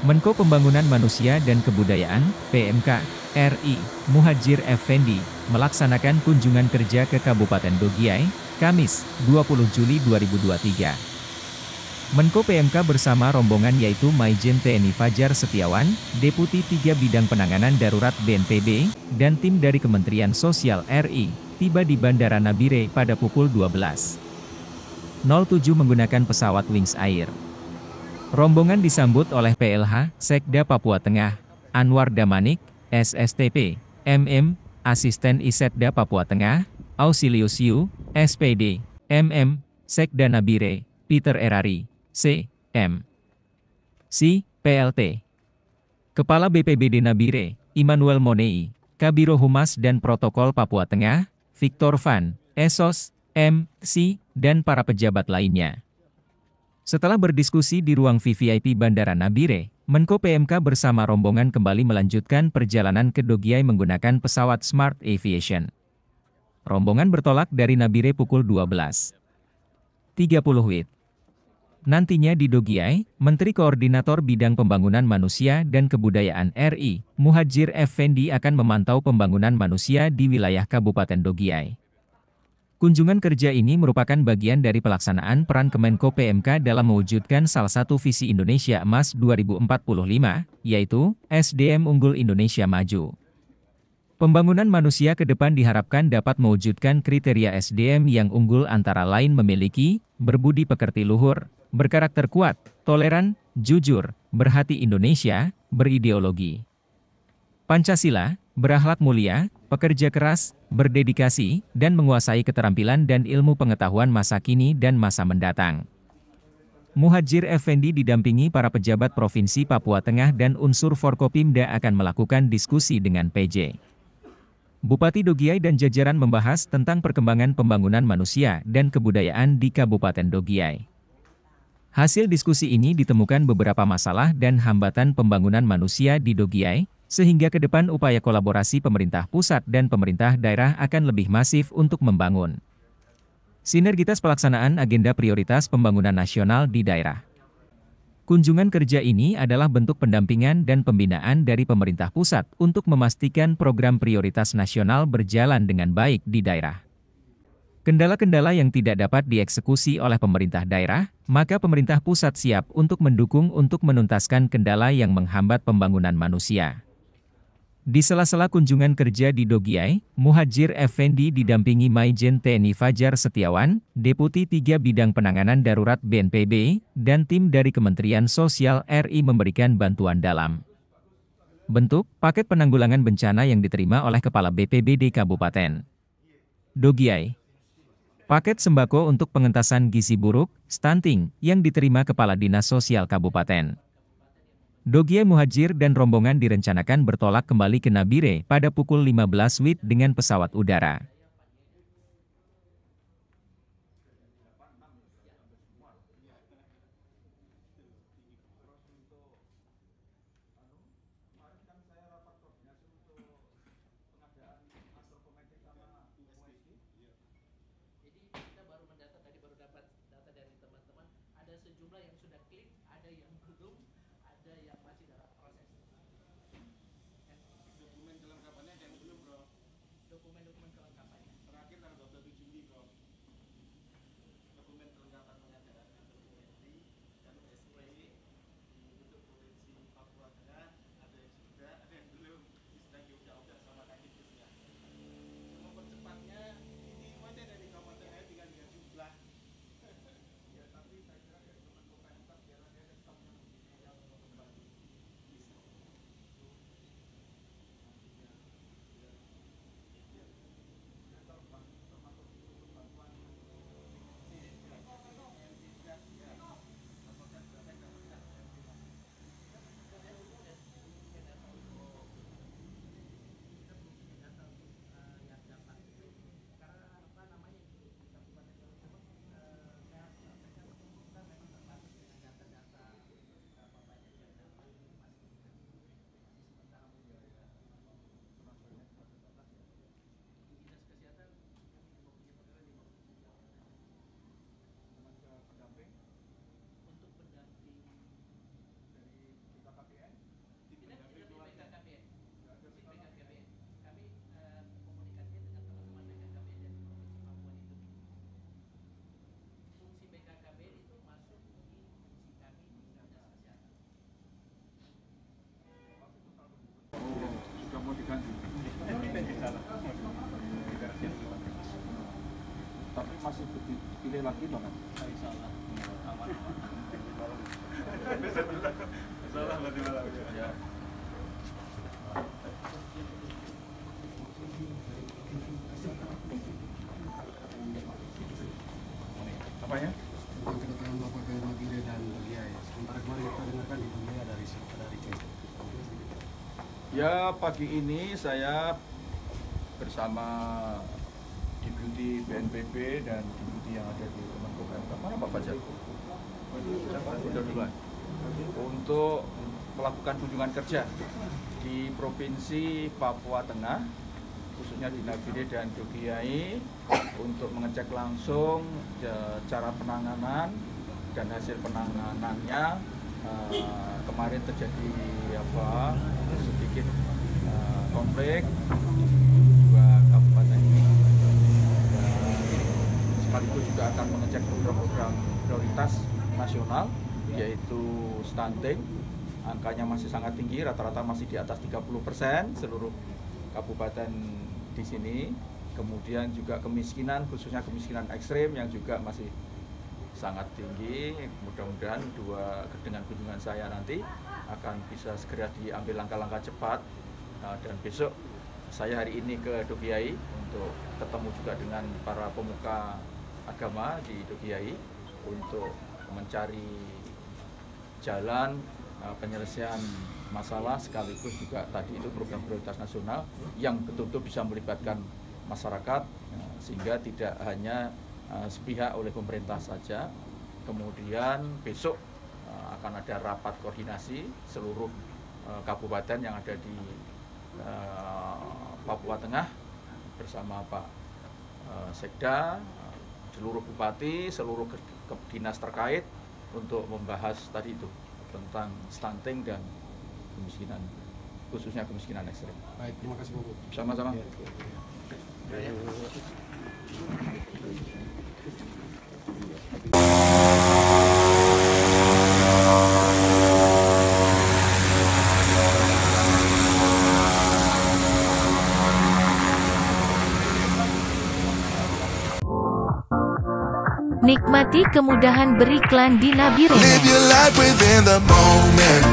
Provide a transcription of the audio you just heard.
Menko Pembangunan Manusia dan Kebudayaan, PMK, RI, Muhadjir Effendi, melaksanakan kunjungan kerja ke Kabupaten Dogiay, Kamis, 20 Juli 2023. Menko PMK bersama rombongan yaitu Maijen TNI Fajar Setiawan, Deputi 3 Bidang Penanganan Darurat BNPB, dan tim dari Kementerian Sosial RI, tiba di Bandara Nabire pada pukul 12.07 menggunakan pesawat Wings Air. Rombongan disambut oleh PLH, Sekda Papua Tengah, Anwar Damanik, SSTP, MM, Asisten Isetda Papua Tengah, Ausilius Yu, SPD, MM, Sekda Nabire, Peter Erari, C.M. C, PLT. Kepala BPBD Nabire, Immanuel Monei, Kabiro Humas dan Protokol Papua Tengah, Victor Van, Esos, M.C., dan para pejabat lainnya. Setelah berdiskusi di ruang VVIP Bandara Nabire, Menko PMK bersama rombongan kembali melanjutkan perjalanan ke Dogiay menggunakan pesawat Smart Aviation. Rombongan bertolak dari Nabire pukul 12.30 WIB. Nantinya di Dogiay, Menteri Koordinator Bidang Pembangunan Manusia dan Kebudayaan RI, Muhadjir Effendi akan memantau pembangunan manusia di wilayah Kabupaten Dogiay. Kunjungan kerja ini merupakan bagian dari pelaksanaan peran Kemenko PMK dalam mewujudkan salah satu visi Indonesia Emas 2045, yaitu SDM Unggul Indonesia Maju. Pembangunan manusia ke depan diharapkan dapat mewujudkan kriteria SDM yang unggul antara lain memiliki, berbudi pekerti luhur, berkarakter kuat, toleran, jujur, berhati Indonesia, berideologi Pancasila, berakhlak mulia, pekerja keras, berdedikasi, dan menguasai keterampilan dan ilmu pengetahuan masa kini dan masa mendatang. Muhadjir Effendi didampingi para pejabat Provinsi Papua Tengah dan unsur Forkopimda akan melakukan diskusi dengan PJ. Bupati Dogiay dan jajaran membahas tentang perkembangan pembangunan manusia dan kebudayaan di Kabupaten Dogiay. Hasil diskusi ini ditemukan beberapa masalah dan hambatan pembangunan manusia di Dogiay, sehingga ke depan upaya kolaborasi pemerintah pusat dan pemerintah daerah akan lebih masif untuk membangun sinergitas pelaksanaan agenda prioritas pembangunan nasional di daerah. Kunjungan kerja ini adalah bentuk pendampingan dan pembinaan dari pemerintah pusat untuk memastikan program prioritas nasional berjalan dengan baik di daerah. Kendala-kendala yang tidak dapat dieksekusi oleh pemerintah daerah, maka pemerintah pusat siap untuk mendukung untuk menuntaskan kendala yang menghambat pembangunan manusia. Di sela-sela kunjungan kerja di Dogiay, Muhadjir Effendi didampingi Maijen TNI Fajar Setiawan, Deputi 3 Bidang Penanganan Darurat BNPB, dan tim dari Kementerian Sosial RI memberikan bantuan dalam bentuk paket penanggulangan bencana yang diterima oleh Kepala BPBD Kabupaten Dogiay. Paket sembako untuk pengentasan gizi buruk, stunting, yang diterima Kepala Dinas Sosial Kabupaten Dogiay. Muhadjir dan rombongan direncanakan bertolak kembali ke Nabire pada pukul 15 WIB dengan pesawat udara. Jadi kita baru mendata tadi baru dapat data dari teman-teman, ada sejumlah yang sudah klik, ada yang belum, ada yang masih dalam proses. Dokumen kelengkapannya ada yang belum, bro. Dokumen-dokumen kelengkapan Tapi masih dipilih lagi dong kan? Insya Allah aman. Ya. Apanya? Kedatangan Bapak ke Magire dan Dogiai. Sementara kemarin kita dengarkan di Dogiai dari Rico. Ya, pagi ini saya bersama Deputi BNPB dan Deputi yang ada di Kemenko PMK. Mana Pak Fajar? Udah duluan. Untuk melakukan kunjungan kerja di Provinsi Papua Tengah, khususnya di Nabire dan Dogiai, untuk mengecek langsung cara penanganan dan hasil penanganannya. Kemarin terjadi sedikit konflik di dua kabupaten ini, dan sekaligus juga akan mengecek program-program prioritas nasional, yaitu stunting. Angkanya masih sangat tinggi, rata-rata masih di atas 30% seluruh kabupaten di sini. Kemudian juga kemiskinan, khususnya kemiskinan ekstrim yang juga masih sangat tinggi. Mudah-mudahan dengan kunjungan saya nanti akan bisa segera diambil langkah-langkah cepat. Dan besok saya hari ini ke Dogiai untuk ketemu juga dengan para pemuka agama di Dogiai untuk mencari jalan penyelesaian masalah, sekaligus juga tadi itu program prioritas nasional yang betul-betul bisa melibatkan masyarakat, sehingga tidak hanya sepihak oleh pemerintah saja. Kemudian besok akan ada rapat koordinasi seluruh kabupaten yang ada di Papua Tengah bersama Pak Sekda, seluruh bupati, seluruh dinas terkait untuk membahas tadi itu tentang stunting dan kemiskinan, khususnya kemiskinan ekstrim. Baik, terima kasih Bapak. Sama-sama. Nikmati kemudahan beriklan di Nabire. Live your life within the moment.